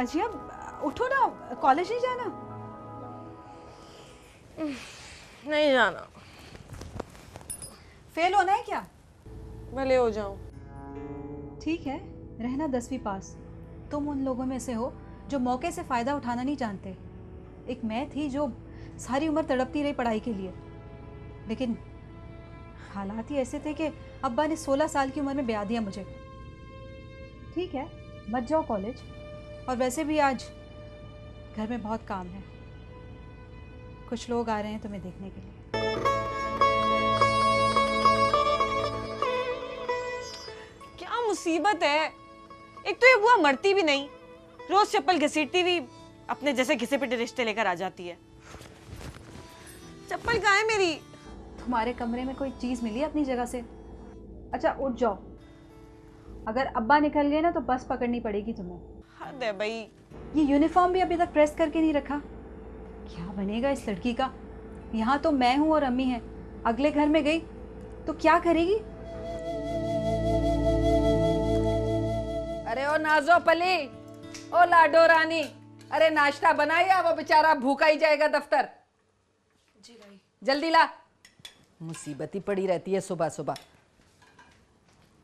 अजी अब उठो ना, कॉलेज नहीं जाना? नहीं जाना। फेल होना है क्या? भले हो जाऊं। ठीक है, रहना 10वीं पास। तुम उन लोगों में से हो जो मौके से फ़ायदा उठाना नहीं जानते। एक मैं थी जो सारी उम्र तड़पती रही पढ़ाई के लिए, लेकिन हालात ही ऐसे थे कि अब्बा ने 16 साल की उम्र में ब्याह दिया मुझे। ठीक है, मत जाओ कॉलेज, और वैसे भी आज घर में बहुत काम है। कुछ लोग आ रहे हैं तुम्हें देखने के लिए। क्या मुसीबत है, एक तो ये बुआ मरती भी नहीं, रोज चप्पल घसीटती हुई अपने जैसे घिसे पिटे रिश्ते लेकर आ जाती है। चप्पल कहाँ है मेरी? तुम्हारे कमरे में कोई चीज़ मिली अपनी जगह से? अच्छा उठ जाओ, अगर अब्बा निकल गए ना तो बस पकड़नी पड़ेगी तुम्हें। हद है भाई। ये यूनिफॉर्म भी अभी तक प्रेस करके नहीं रखा। क्या बनेगा इस लड़की का? यहाँ तो मैं हूँ और अम्मी है, अगले घर में गई तो क्या करेगी? अरे ओ नाजो पली, ओ लाडो रानी, अरे नाश्ता बनाया, वो बेचारा भूखा ही जाएगा दफ्तर। जी भाई। जल्दी ला, मुसीबत ही पड़ी रहती है सुबह सुबह।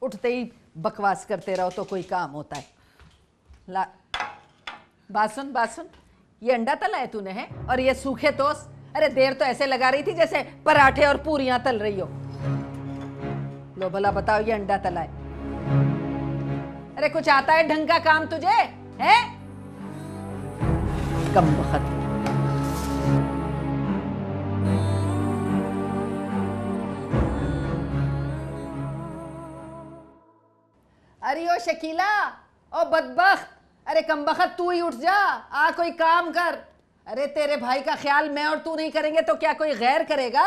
उठते ही बकवास करते रहो तो कोई काम होता है। ला, बात सुन, ये अंडा तला है तूने है, और ये सूखे टोस्ट। अरे देर तो ऐसे लगा रही थी जैसे पराठे और पूरियां तल रही हो। लो भला बताओ, ये अंडा तला है। अरे कुछ आता है ढंग का काम तुझे है? कम वक्त। अरे ओ शकीला, ओ बदबख्त, अरे कमबख्त तू ही उठ जा, आ कोई काम कर। अरे तेरे भाई का ख्याल मैं और तू नहीं करेंगे तो क्या कोई गैर करेगा?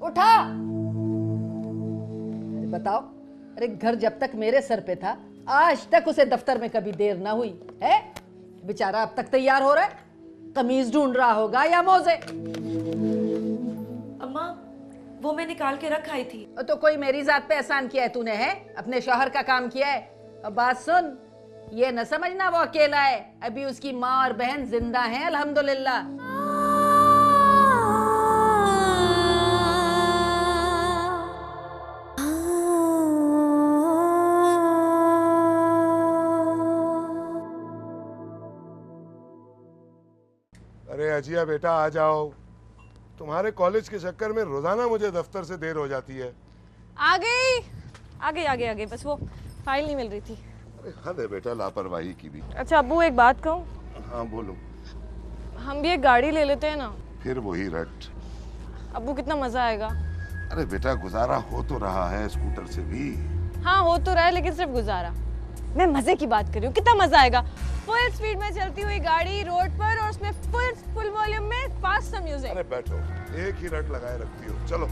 उठा। अरे बताओ, अरे घर जब तक मेरे सर पे था आज तक उसे दफ्तर में कभी देर ना हुई है। बेचारा अब तक तैयार हो रहा है, कमीज ढूंढ रहा होगा या मोजे। अम्मा, वो मैं निकाल के रख आई थी। तो कोई मेरी जात पे एहसान किया है तूने है? अपने शौहर का काम किया है? अब बात सुन, ये न समझना वो अकेला है, अभी उसकी माँ और बहन जिंदा हैं अल्हम्दुलिल्लाह। अरे अजिया बेटा आ जाओ, तुम्हारे कॉलेज के चक्कर में रोजाना मुझे दफ्तर से देर हो जाती है। आ गई, बस वो फाइल नहीं मिल रही थी। अरे हद है बेटा लापरवाही की भी। अच्छा अब्बू, एक बात कहूँ? हाँ बोलो। हम भी एक गाड़ी ले लेते हैं ना? फिर वही रट। अब्बू कितना मजा आएगा। अरे बेटा गुजारा हो तो रहा है स्कूटर से भी। हाँ हो तो रहा है, लेकिन सिर्फ गुजारा। मैं मजे की बात कर रही हूँ, कितना मजा आएगा। फुल स्पीड में चलती हुई गाड़ी रोड पर, और उसमें फुल वॉल्यूम में फास्ट सा म्यूजिक। अरे बैठो, एक ही रट लगाए रखती हो, चलो।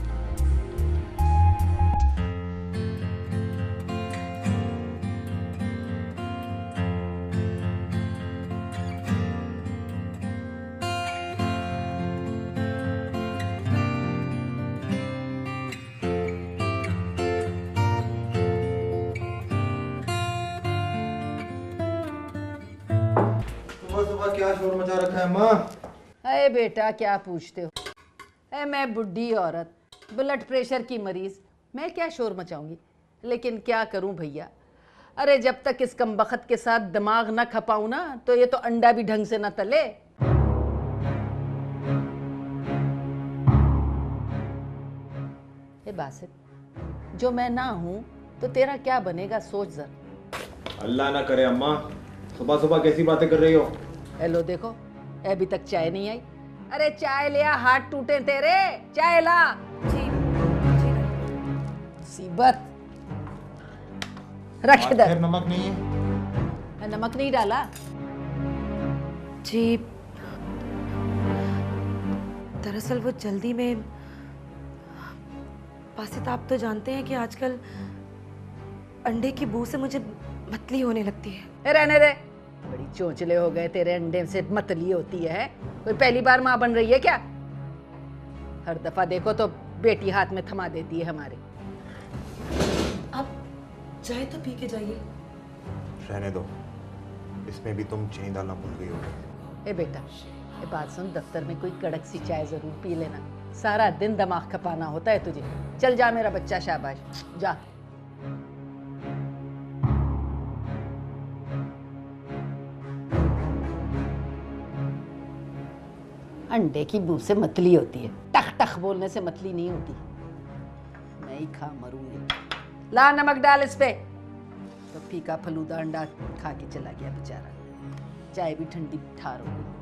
सुबह क्या शोर मचा रखा है माँ? अरे बेटा क्या पूछते हो? अरे मैं बुढ़ी औरत, ब्लड प्रेशर की मरीज, मैं क्या शोर मचाऊंगी? लेकिन क्या करूं भैया, अरे जब तक इस कमबख्त के साथ दिमाग ना खपाऊं ना तो ये तो अंडा भी ढंग से ना तले। ए बासित, जो मैं ना हूं तो तेरा क्या बनेगा, सोच जरा। अल्लाह ना करे अम्मा, सुबह सुबह कैसी बातें कर रही हो? हेलो देखो, अभी तक चाय नहीं आई। अरे चाय लिया, हाथ टूटे तेरे, चाय ला। जी मुसीबत, रख इधर। फिर नमक नहीं है? नमक नहीं डाला? जी दरअसल वो जल्दी में, बासित आप तो जानते हैं कि आजकल अंडे की बू से मुझे मतली होने लगती है। रहने दे, बड़ी चोंचले हो गए, तेरे अंडे से मतली होती है। कोई पहली बार माँ बन रही है क्या? हर दफा देखो तो बेटी हाथ में थमा देती है हमारे। आप चाय तो पी के जाइए। रहने दो, इसमें भी तुम चीनी डालना भूल गई हो। ए बेटा, ये बात सुन, दफ्तर में कोई कड़क सी चाय जरूर पी लेना। सारा दिन दिमाग खपाना होता है तुझे। चल जा मेरा बच्चा, शाबाश जा। अंडे की बू से मतली होती है, टक टक बोलने से मतली नहीं होती। मैं ही खा मरूंगी। ला नमक डाल इस पे। तो फीका फलूदा अंडा खा के चला गया बेचारा। चाय भी ठंडी ठार हो गई।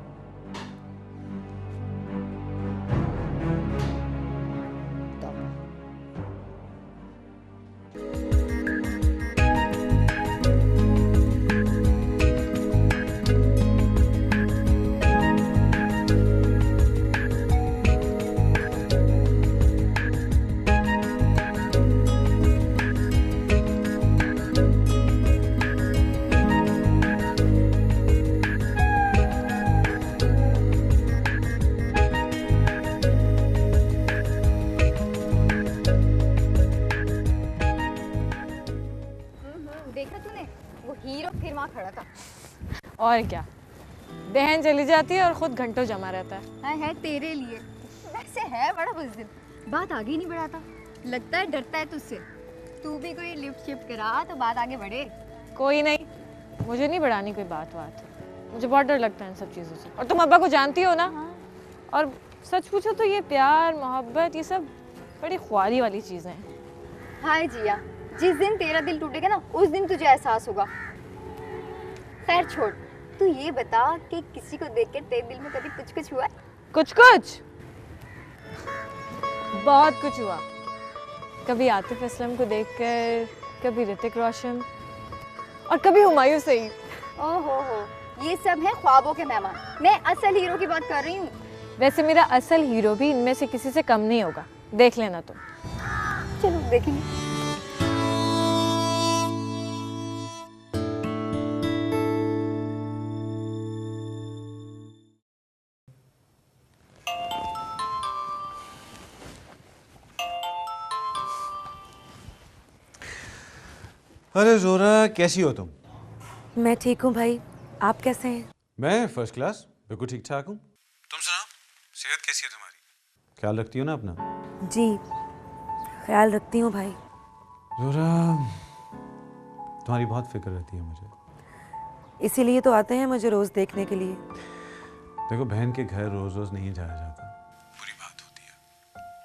देखा तूने, वो हीरो फिर वहाँ खड़ा था। और क्या, बहन चली जाती है और खुद घंटों जमा रहता है। है तेरे लिए। वैसे है बड़ा बुज़दिल, बात आगे ही नहीं बढ़ाता। लगता है डरता है तुझसे। तू भी कोई लिफ्ट शिफ्ट करा तो बात आगे बढ़े। कोई नहीं, मुझे नहीं बढ़ानी कोई बात। मुझे बहुत डर लगता है इन सब चीज़ों से। और तुम अब्बा को जानती हो ना। और सच पूछो तो ये प्यार मोहब्बत ये सब बड़ी ख्वारी वाली चीज़ें हैं। हाय जिया, जिस दिन तेरा दिल टूटेगा ना उस दिन तुझे एहसास होगा। खैर छोड़, तू ये बता कि किसी को देख कर तेरे दिल में कभी कुछ कुछ हुआ है? कुछ कुछ बहुत कुछ हुआ। कभी आतिफ असलम को देखकर, कभी ऋतिक रोशन और कभी हुमायूं सईद। ओहो हो, ये सब है ख्वाबों के मेहमान। मैं असल हीरो की बात कर रही हूँ। वैसे मेरा असल हीरो भी इनमें से किसी से कम नहीं होगा, देख लेना तुम। चलो देखेंगे। अरे जोरा, कैसी हो तुम? मैं ठीक हूँ भाई, आप कैसे हैं? मैं फर्स्ट क्लास, बिल्कुल ठीक ठाक हूँ। तुम सुनाओ, सेहत कैसी है तुम्हारी? ख्याल रखती हो ना अपना? जी, ख्याल रखती हूँ भाई। जोरा, तुम्हारी बहुत फिक्र रहती है मुझे। इसीलिए तो आते हैं मुझे रोज़ देखने के लिए। देखो, बहन के घर रोज रोज नहीं जाया जाता, बुरी बात होती है।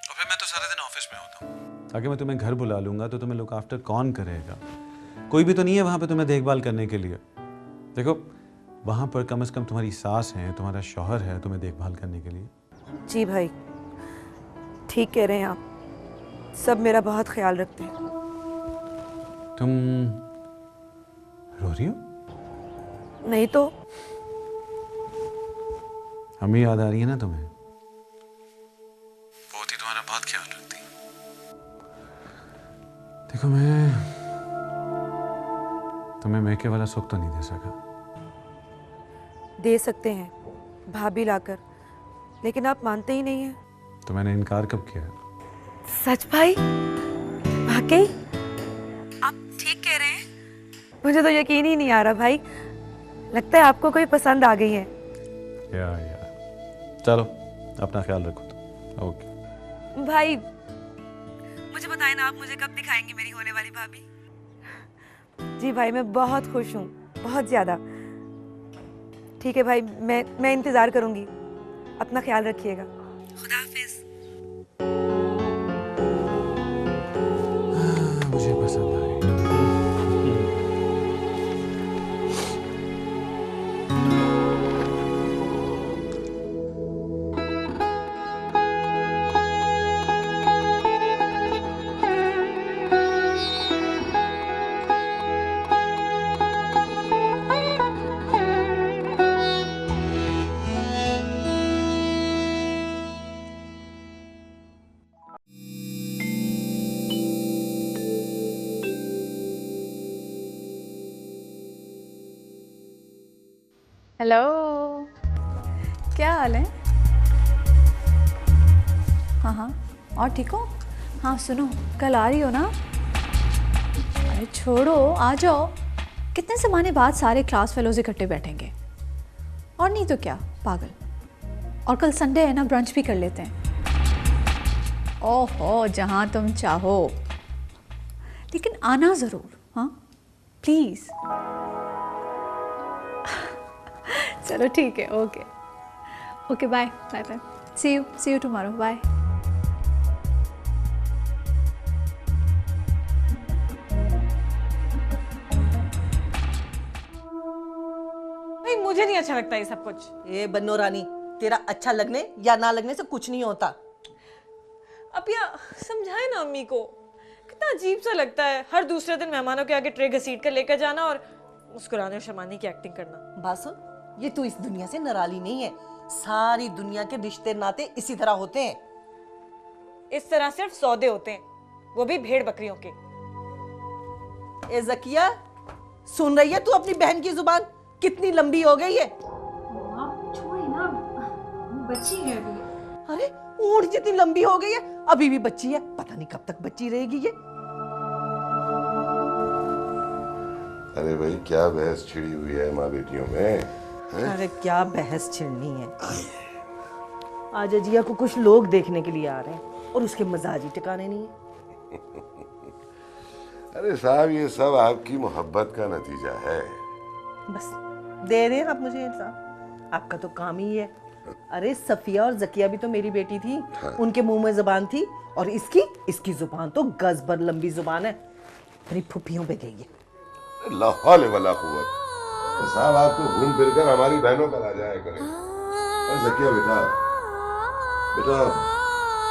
और फिर मैं तो सारा दिन ऑफिस में होता हूँ। आगे मैं तुम्हें घर बुला लूंगा तो तुम्हें लुक आफ्टर कौन करेगा? कोई भी तो नहीं है वहाँ पे तुम्हें देखभाल करने के लिए। देखो, वहाँ पर कम से कम तुम्हारी सास है, तुम्हारा शौहर है तुम्हें देखभाल करने के लिए। जी भाई, ठीक कह रहे हैं आप। सब मेरा बहुत ख्याल रखते हैं। तुम रो रही हो? नहीं तो। हमें याद आ रही है ना तुम्हें? बहुत ही तुम्हारा बहुत ख्याल रखती है। देखो, मैं तुम्हें मैके वाला सुख तो नहीं दे सका। दे सकते हैं भाभी लाकर, लेकिन आप मानते ही नहीं हैं। तो मैंने इनकार कब किया? सच भाई? वाकई आप ठीक कह रहे हैं? मुझे तो यकीन ही नहीं आ रहा भाई। लगता है आपको कोई पसंद आ गई है। या चलो, अपना ख्याल रखो तो। ओके भाई, मुझे बताएं ना, आप मुझे कब दिखाएंगे मेरी होने वाली भाभी? जी भाई, मैं बहुत खुश हूँ, बहुत ज़्यादा। ठीक है भाई, मैं इंतज़ार करूँगी। अपना ख्याल रखिएगा। खुदा हाफिज़। मुझे पसंद आई। हेलो, क्या हाल है? हाँ, और ठीक हो? हाँ सुनो, कल आ रही हो ना? अरे छोड़ो, आ जाओ। कितने ज़माने बाद सारे क्लास फेलोज इकट्ठे बैठेंगे, और नहीं तो क्या पागल। और कल संडे है ना, ब्रंच भी कर लेते हैं। ओहो, जहाँ तुम चाहो, लेकिन आना ज़रूर, हाँ प्लीज़। चलो ठीक है, okay okay, bye bye bye, see you tomorrow, bye. भाई मुझे नहीं अच्छा लगता ये सब कुछ। ए बन्नो रानी, तेरा अच्छा लगने या ना लगने से कुछ नहीं होता। अब या समझाए ना अम्मी को, कितना अजीब सा लगता है हर दूसरे दिन मेहमानों के आगे ट्रे घसीट कर लेकर जाना और मुस्कुराने और शर्माने की एक्टिंग करना। बात सुन, ये तू इस दुनिया से निराली नहीं है। सारी दुनिया के रिश्ते नाते इसी तरह होते हैं। इस तरह सिर्फ सौदे होते हैं, वो भी भेड़ बकरियों के। ए जकिया, सुन रही है तू अपनी बहन की जुबान? कितनी लंबी हो गई है। छोड़िए ना, बच्ची है अभी। अरे ऊंट जितनी लंबी हो गई है, अभी भी बच्ची है। पता नहीं कब तक बच्ची रहेगी ये। अरे भाई क्या बहस छिड़ी हुई है माँ बेटियों में? अरे क्या बहस छिड़नी है। आज अजिया को कुछ लोग देखने के लिए आ रहे हैं और उसके मजाज ही ठिकाने नहीं है। अरे साहब, ये सब आपकी मोहब्बत का नतीजा है। बस दे रहे हैं आप मुझे इंसाफ, आपका तो काम ही है। अरे सफिया और जकिया भी तो मेरी बेटी थी। हाँ। उनके मुंह में जुबान थी, और इसकी जुबान तो गज भर लंबी जुबान है। मेरी फुफ्फियों पे गई है। ला हौल वला कुव्वत। साहब आपको घूम फिर कर हमारी बहनों का राजा करें। अरे जकिया बेटा,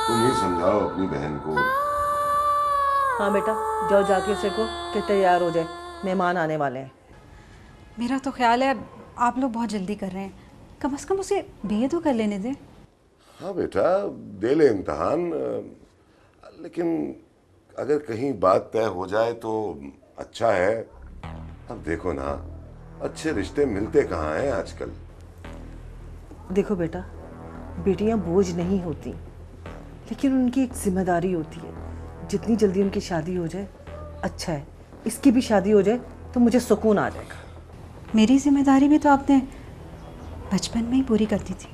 तुम ही समझाओ अपनी बहन को। हाँ बेटा, जाओ जाके उसे को कि तैयार हो जाए, मेहमान आने वाले हैं। मेरा तो ख्याल है आप लोग बहुत जल्दी कर रहे हैं, कम से कम उसे बीए तो कर लेने दे। हाँ बेटा, दे ले इम्तहान, लेकिन अगर कहीं बात तय हो जाए तो अच्छा है। अब देखो ना, अच्छे रिश्ते मिलते कहाँ हैं आजकल। देखो बेटा, बेटियां बोझ नहीं होती, लेकिन उनकी एक जिम्मेदारी होती है। जितनी जल्दी उनकी शादी हो जाए अच्छा है। इसकी भी शादी हो जाए तो मुझे सुकून आ जाएगा। मेरी जिम्मेदारी भी तो आपने बचपन में ही पूरी कर दी थी,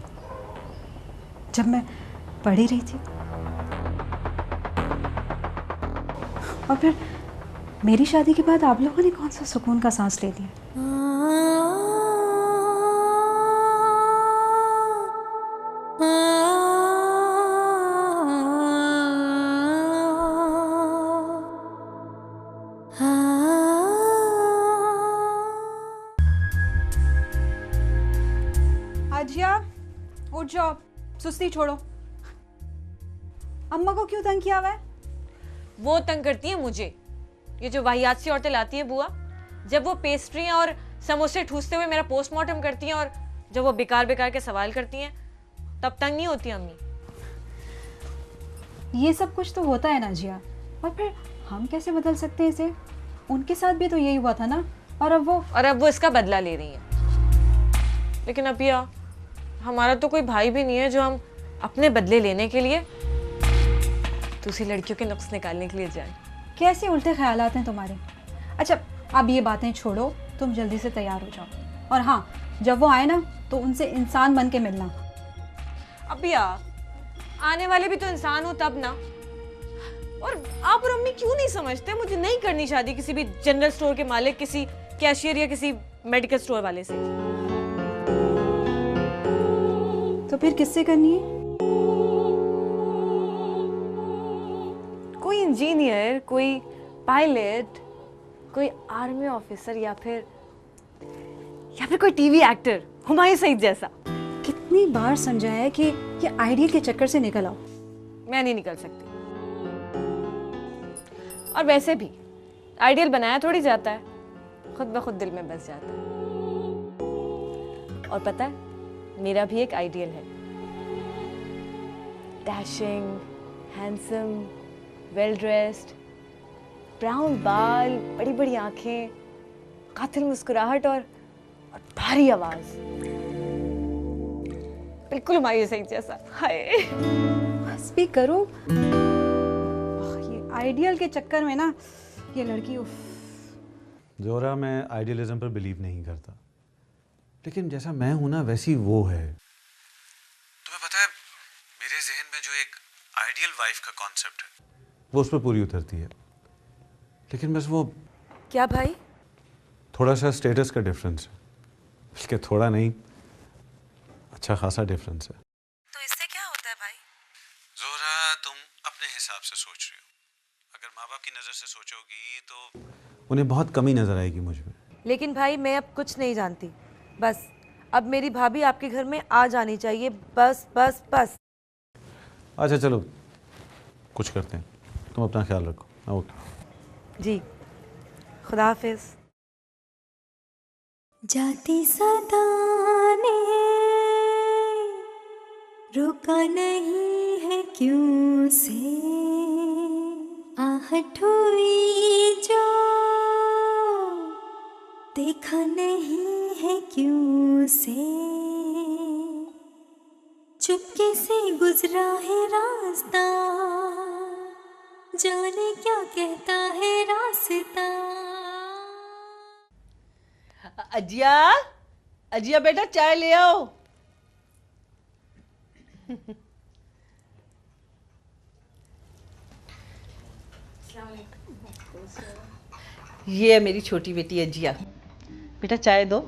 जब मैं पढ़ ही रही थी। और फिर मेरी शादी के बाद आप लोगों ने कौन सा सुकून का सांस ले लिया? आजिया, उठ जाओ, सुस्ती छोड़ो। अम्मा को क्यों तंग किया हुआ है? वो तंग करती है मुझे। ये जो वाहियात सी औरतें लाती हैं बुआ, जब वो पेस्ट्रियाँ और समोसे ठूसते हुए मेरा पोस्टमार्टम करती हैं और जब वो बेकार बेकार के सवाल करती हैं, तब तंग नहीं होती अम्मी। ये सब कुछ तो होता है ना जिया, और फिर हम कैसे बदल सकते हैं इसे? उनके साथ भी तो यही हुआ था ना, और अब वो इसका बदला ले रही हैं। लेकिन अपिया, हमारा तो कोई भाई भी नहीं है जो हम अपने बदले लेने के लिए दूसरी लड़कियों के नुक्स निकालने के लिए जाए। कैसे उल्टे ख्यालात हैं तुम्हारे। अच्छा, अब ये बातें छोड़ो, तुम जल्दी से तैयार हो जाओ, और हाँ, जब वो आए ना तो उनसे इंसान बन के मिलना। अपिया, आने वाले भी तो इंसान हो तब ना। और आप और अम्मी क्यों नहीं समझते? मुझे नहीं करनी शादी किसी भी जनरल स्टोर के मालिक, किसी कैशियर या किसी मेडिकल स्टोर वाले से। तो फिर किससे करनी है? कोई इंजीनियर, कोई पायलट, कोई आर्मी ऑफिसर, या फिर कोई टीवी एक्टर, हुमायूं सईद जैसा। कितनी बार समझाया है कि ये आइडियल के चक्कर से निकल आओ। मैं नहीं निकल सकती। और वैसे भी आइडियल बनाया थोड़ी जाता है, खुद ब खुद दिल में बस जाता है। और पता है, मेरा भी एक आइडियल है। Dashing, handsome, well dressed, brown बाल, बड़ी बड़ी आंखें, कातिल मुस्कुराहट और भारी आवाज, बिल्कुल हुमायूं सईद जैसा। हाय, बस भी करो। ये आइडियल के चक्कर में ना ये लड़की, उफ। जोरा, मैं आइडियलिज्म पर बिलीव नहीं करता, लेकिन जैसा मैं हूं ना वैसी वो है। तुम्हें पता है, मेरे जहन में जो एक आइडियल वाइफ का कॉन्सेप्ट है वो उस पर पूरी उतरती है, लेकिन बस वो क्या भाई? थोड़ा सा स्टेटस का डिफरेंस है, बल्कि थोड़ा नहीं, अच्छा खासा डिफरेंस है। तो इससे क्या होता है भाई? जोरा, तुम अपने हिसाब से सोच रही हो, अगर माँ बाप की नज़र से सोचोगी तो उन्हें बहुत कमी नज़र आएगी मुझ में। लेकिन भाई मैं अब कुछ नहीं जानती, बस अब मेरी भाभी आपके घर में आ जानी चाहिए, बस बस बस। अच्छा चलो कुछ करते हैं, तुम अपना ख्याल रखो। ओके जी, खुदा हाफिज। जाती सदाने रुका नहीं है क्यों से, आहट हुई जो देखा नहीं है क्यों से, चुपके से गुजरा है रास्ता, जाने क्या कहता है रास्ता। अजिया, अजिया बेटा चाय ले आओ। ये है मेरी छोटी बेटी अजिया, बेटा चाय दो।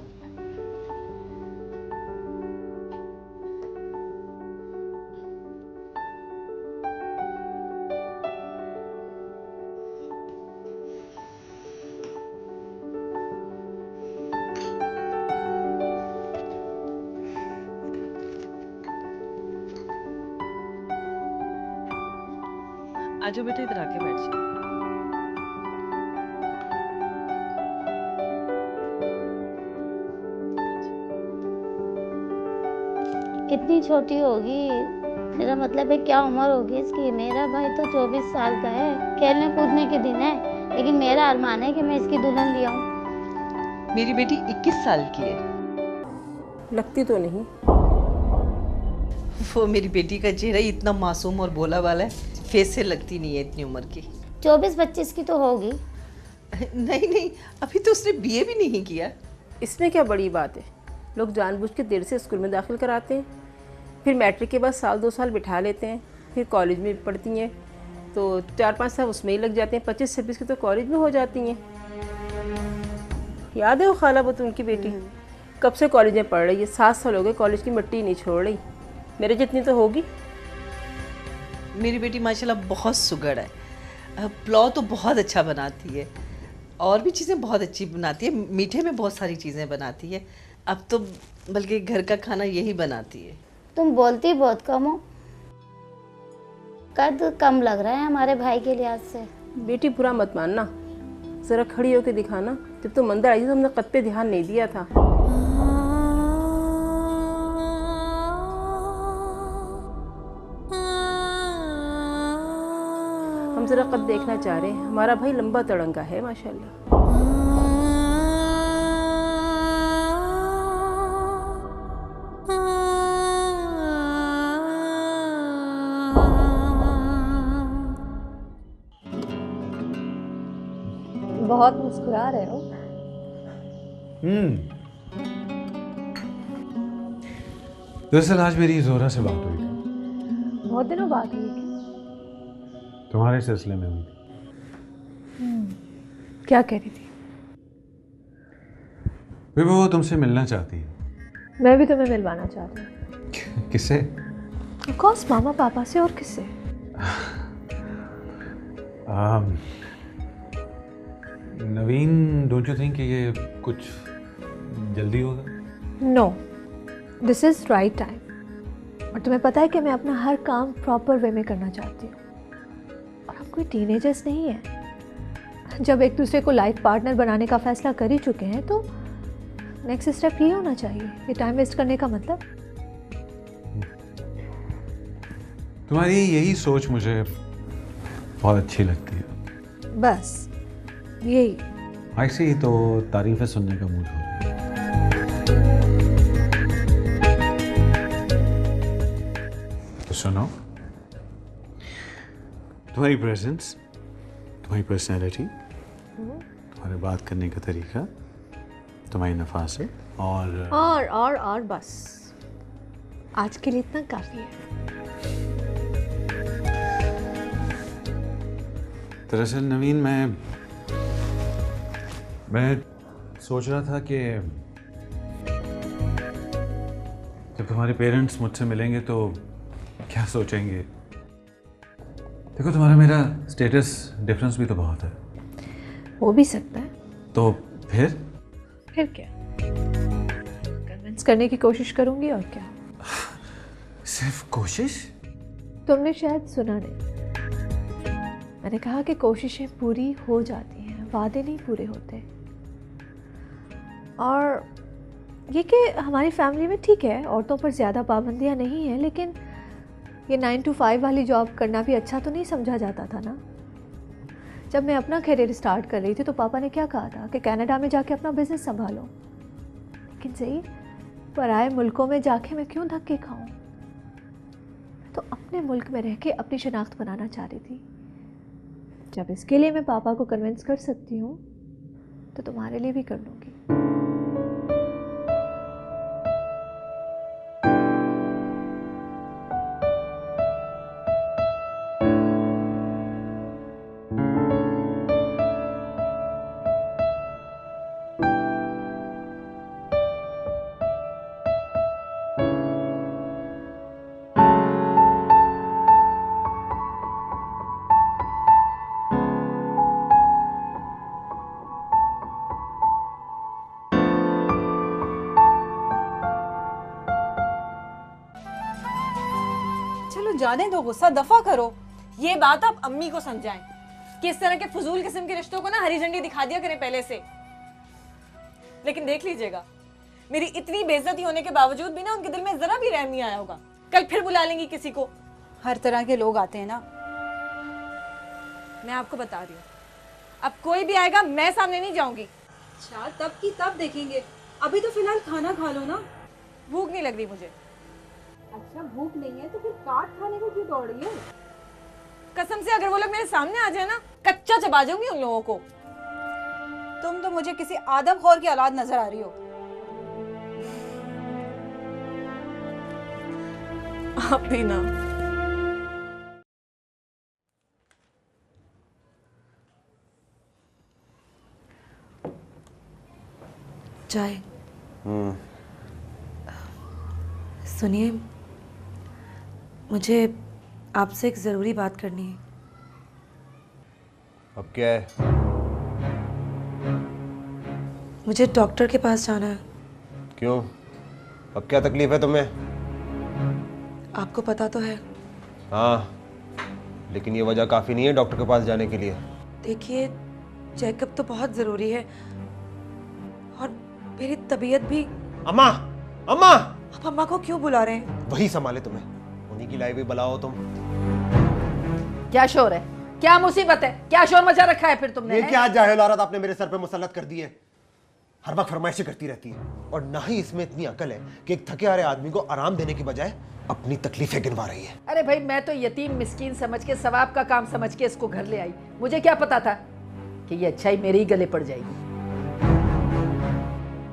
आजो बेटा, इधर आके बैठ जाओ। कितनी छोटी होगी, मेरा मतलब है क्या उम्र होगी इसकी। मेरा भाई तो 24 साल का है, खेलने कूदने के दिन है, लेकिन मेरा अरमान है कि मैं इसकी दुल्हन ले आऊं। मेरी बेटी 21 साल की है। लगती तो नहीं। वो मेरी बेटी का चेहरा ही इतना मासूम और भोला वाला है, फेस से लगती नहीं है इतनी उम्र की। 24-25 की तो होगी। नहीं नहीं, अभी तो उसने बीए भी नहीं किया। इसमें क्या बड़ी बात है, लोग जानबूझ के देर से स्कूल में दाखिल कराते हैं, फिर मैट्रिक के बाद 1-2 साल बिठा लेते हैं, फिर कॉलेज में पढ़ती हैं तो 4-5 साल उसमें ही लग जाते हैं, 25-26 की तो कॉलेज में हो जाती हैं। याद है वो खाला बतूल उनकी बेटी कब से कॉलेज में पढ़ रही है, 7 साल हो गए, कॉलेज की मिट्टी नहीं छोड़ रही। मेरे जितनी तो होगी। मेरी बेटी माशाल्लाह बहुत सुगड़ है, पुलाव तो बहुत अच्छा बनाती है, और भी चीज़ें बहुत अच्छी बनाती है, मीठे में बहुत सारी चीज़ें बनाती है। अब तो बल्कि घर का खाना यही बनाती है। तुम बोलती बहुत कम हो, कद कम लग रहा है हमारे भाई के लिहाज से। बेटी बुरा मत मानना, ज़रा खड़ी होकर दिखाना। जब तुम अंदर आई तो हमने कद पे ध्यान नहीं दिया था। हम ज़रा कद देखना चाह रहे हैं, हमारा भाई लंबा तड़ंगा है माशाल्लाह। बहुत मुस्कुरा रहे हो। दरअसल आज मेरी जोरा से बात हुई थी। बहुत दिनों बाद हुई क्या? तुम्हारे सिलसिले में हुई थी। क्या कह रही थी? वो तुमसे मिलना चाहती है। मैं भी तुम्हें मिलवाना चाहती हूँ। किससे? ऑफ कोर्स मामा पापा से, और किससे? नवीन, डोंट यू थिंक कि ये कुछ जल्दी होगा? No, this is right time. और तुम्हें पता है कि मैं अपना हर काम प्रॉपर वे में करना चाहती हूँ, और हम कोई टीनेजर्स नहीं हैं। जब एक दूसरे को लाइफ पार्टनर बनाने का फैसला कर ही चुके हैं तो नेक्स्ट स्टेप ये होना चाहिए। ये टाइम वेस्ट करने का मतलब। तुम्हारी यही सोच मुझे बहुत अच्छी लगती है। बस यही। ऐसी तो तारीफें सुनने का मूड हो रहा है। तो सुनो, तुम्हारी प्रेजेंस, तुम्हारी पर्सनैलिटी, तुम्हारे बात करने का तरीका तुम्हारी नफा से और बस आज के लिए इतना काफी है। दरअसल नवीन, मैं सोच रहा था कि जब तुम्हारे पेरेंट्स मुझसे मिलेंगे तो क्या सोचेंगे। देखो, तुम्हारा मेरा स्टेटस डिफरेंस भी तो बहुत है। हो भी सकता है। तो फिर क्या, कन्विंस करने की कोशिश करूंगी और क्या। सिर्फ कोशिश? तुमने शायद सुना नहीं, मैंने कहा कि कोशिशें पूरी हो जाती हैं, वादे नहीं पूरे होते। और ये कि हमारी फैमिली में ठीक है, औरतों पर ज़्यादा पाबंदियां नहीं हैं, लेकिन ये 9 to 5 वाली जॉब करना भी अच्छा तो नहीं समझा जाता था ना। जब मैं अपना करियर स्टार्ट कर रही थी तो पापा ने क्या कहा था कि कनाडा में जाके अपना बिजनेस संभालो। लेकिन सही, पराए मुल्कों में जाके मैं क्यों धक्के खाऊं। तो अपने मुल्क में रह के अपनी शनाख्त बनाना चाह रही थी। जब इसके लिए मैं पापा को कन्विंस कर सकती हूँ तो तुम्हारे लिए भी कर लूँगी। जाने दो, गुस्सा दफा करो। ये बात आप अम्मी को समझाएं कि इस तरह के फजूल किस्म के रिश्तों को ना हरी झंडी दिखा दिया करें पहले से। लेकिन देख लीजिएगा, मेरी इतनी बेइज्जती होने के बावजूद भी ना उनके दिल में जरा भी रहम नहीं आया होगा। कल फिर बुला लेंगी किसी को। हर तरह के लोग आते हैं ना। मैं आपको बता रही हूँ, अब कोई भी आएगा मैं सामने नहीं जाऊंगी। अच्छा, तब की तब देखेंगे, अभी तो फिलहाल खाना खा लो ना। भूख नहीं लग रही मुझे। अच्छा, भूख नहीं है तो फिर काट खाने को क्यों दौड़ रही हो? कसम से अगर वो लोग मेरे सामने आ जाए ना, कच्चा चबा जाऊंगी उन लोगों को। तुम तो मुझे किसी आदमखोर की औलाद नजर आ रही हो। आप भी ना। चाय। सुनिए, मुझे आपसे एक ज़रूरी बात करनी है। अब क्या है? मुझे डॉक्टर के पास जाना है। क्यों? अब क्या तकलीफ है तुम्हें? आपको पता तो है। हाँ, लेकिन ये वजह काफ़ी नहीं है डॉक्टर के पास जाने के लिए। देखिए, चेकअप तो बहुत ज़रूरी है और मेरी तबीयत भी। अम्मा, अम्मा! आप अम्मा को क्यों बुला रहे हैं? वही संभाले तुम्हें, उन्हीं की लाई हुई बुलाओ तुम। क्या शोर है? क्या मुसीबत है? क्या शोर मचा रखा है फिर तुमने? ये क्या जाहिल औरत आपने मेरे सर पे मुसल्लत कर दी है। हर वक्त फरमाइशें करती रहती है और ना ही इसमें इतनी अकल है कि एक थके हारे आदमी को आराम देने की बजाय अपनी तकलीफें गिनवा रही है। अरे भाई, मैं तो यतीम मिस्कीन समझ के, सवाब का काम समझ के इसको घर ले आई। मुझे क्या पता था कि ये अच्छाई मेरे ही गले पड़ जाएगी।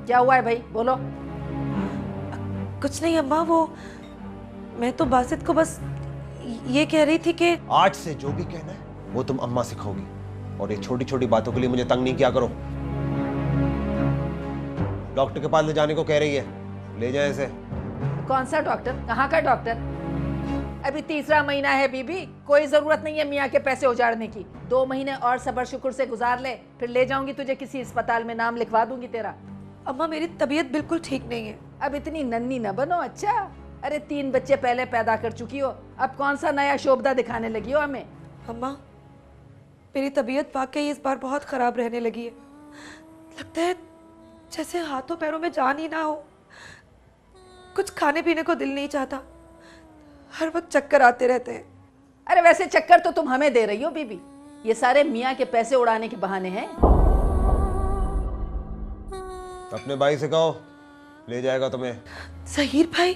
क्या हुआ है भाई, बोलो। कुछ नहीं अम्मा, वो मैं तो बासित को बस ये कह रही थी कि आज से जो भी कहना है वो तुम अम्मा सिखाओगी और ये छोटी छोटी बातों के लिए मुझे तंग नहीं किया करो। डॉक्टर के पास ले जाने को कह रही है, ले जाए इसे। कौन सा डॉक्टर? कहाँ का डॉक्टर? अभी तीसरा महीना है बीबी, कोई जरूरत नहीं है मियाँ के पैसे उजाड़ने की। 2 महीने और सब्र शुक्र से गुजार ले, फिर ले जाऊंगी तुझे किसी अस्पताल में, नाम लिखवा दूंगी तेरा। अम्मा, मेरी तबीयत बिल्कुल ठीक नहीं है। अब इतनी नन्ही न बनो। अच्छा, अरे 3 बच्चे पहले पैदा कर चुकी हो, अब कौन सा नया शोभा दिखाने लगी हो हमें? अम्मा, मेरी तबीयत वाकई इस बार बहुत खराब रहने लगी है। लगता है जैसे हाथों पैरों में जान ही ना हो। कुछ खाने पीने को दिल नहीं चाहता, हर वक्त चक्कर आते रहते हैं। अरे वैसे चक्कर तो तुम हमें दे रही हो बीबी, ये सारे मियाँ के पैसे उड़ाने के बहाने हैं। अपने भाई से कहो, ले जाएगा तुम्हें। ज़हीर भाई?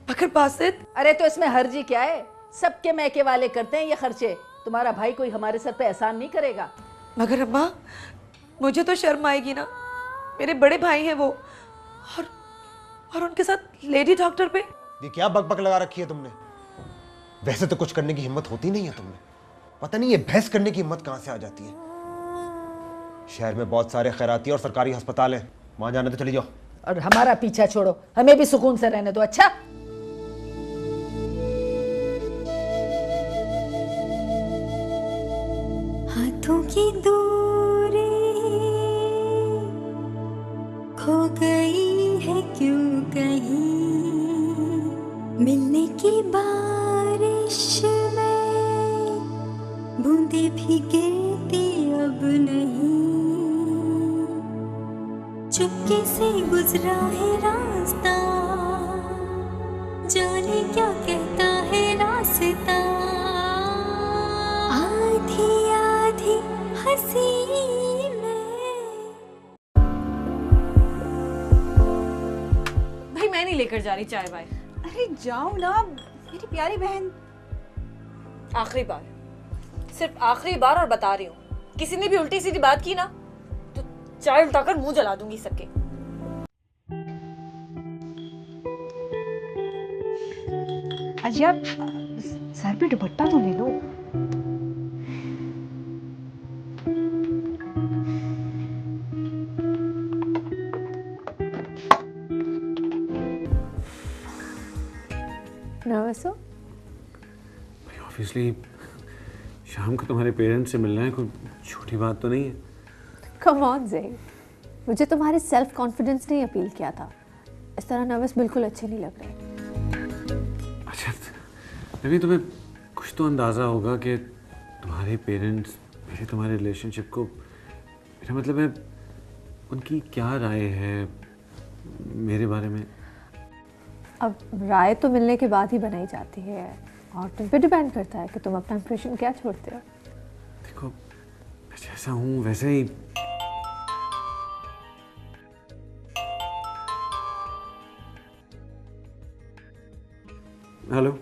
मगर बासित। अरे तो इसमें हर्जी क्या है? सबके मैके वाले करते हैं ये खर्चे। तुम्हारा भाई कोई हमारे सर पे एहसान नहीं करेगा। मगर अम्मा मुझे तो शर्म आएगी ना, मेरे बड़े भाई हैं वो, और उनके साथ लेडी डॉक्टर पे। ये क्या बकबक लगा रखी है तुमने? वैसे तो कुछ करने की हिम्मत होती नहीं है तुमने, पता नहीं ये बहस करने की हिम्मत कहां से आ जाती है। शहर में बहुत सारे खैराती और सरकारी अस्पताल हैं, वहां जाने तो चली जाओ। और हमारा पीछा छोड़ो, हमें भी सुकून से रहने दो। अच्छा हाथों की दूरी खो गई है क्यों कहीं, मिलने की बारिश में बूंदे भी गिरती अब नहीं, चुपके से गुजरा है रास्ता, जाने क्या कहता है रास्ता, आधी आधी हंसी भाई मैं नहीं लेकर जा रही चाय बाय। अरे जाओ ना मेरी प्यारी बहन। आखिरी बार, सिर्फ आखिरी बार, और बता रही हूँ किसी ने भी उल्टी सीधी बात की ना तो चाय उल्टाकर मुंह जला दूंगी सबके। अजिया सर पे दुपट्टा तो ले लो। नर्वस हो? ऑब्वियसली शाम को तुम्हारे पेरेंट्स से मिलना है, कोई छोटी बात तो नहीं है। कम ऑन ज़ेड, मुझे तुम्हारे सेल्फ कॉन्फिडेंस ने अपील किया था। इस तरह नर्वस बिल्कुल अच्छे नहीं लग रहे। अच्छा अभी तुम्हें कुछ तो अंदाज़ा होगा कि तुम्हारे पेरेंट्स मेरे तुम्हारे रिलेशनशिप को, मेरा मतलब है उनकी क्या राय है मेरे बारे में। अब राय तो मिलने के बाद ही बनाई जाती है और तुम पे डिपेंड करता है कि तुम अपना इंप्रेशन क्या छोड़ते हो। देखो मैं जैसा हूँ वैसे ही। हेलो